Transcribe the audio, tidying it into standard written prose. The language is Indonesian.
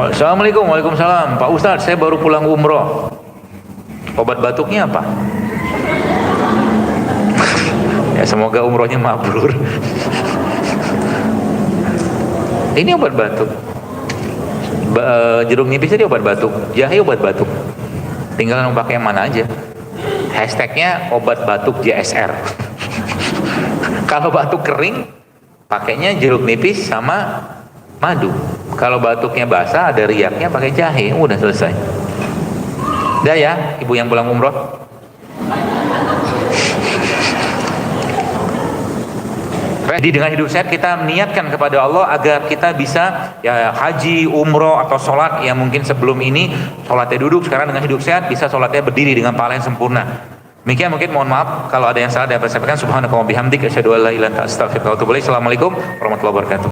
Assalamualaikum, waalaikumsalam. Pak Ustadz, saya baru pulang umroh. Obat batuknya apa? Ya semoga umrohnya mabrur. Ini obat batuk. Jeruk nipis tadi obat batuk, jahe obat batuk. Tinggal mau pakai yang mana aja. Hashtagnya obat batuk JSR. Kalau batuk kering, pakainya jeruk nipis sama madu. Kalau batuknya basah, ada riaknya, pakai jahe. Udah selesai. Udah ya, ibu yang pulang umroh. Jadi dengan hidup sehat kita niatkan kepada Allah agar kita bisa ya haji, umroh atau sholat yang mungkin sebelum ini sholatnya duduk, sekarang dengan hidup sehat bisa sholatnya berdiri dengan pahala yang sempurna. Demikian mungkin, mohon maaf kalau ada yang salah dapat saya sampaikan. Subhanaka wa bihamdika asyhadu an la ilaha illa anta astaghfiruka wa atubu ilaik. Assalamualaikum warahmatullahi wabarakatuh.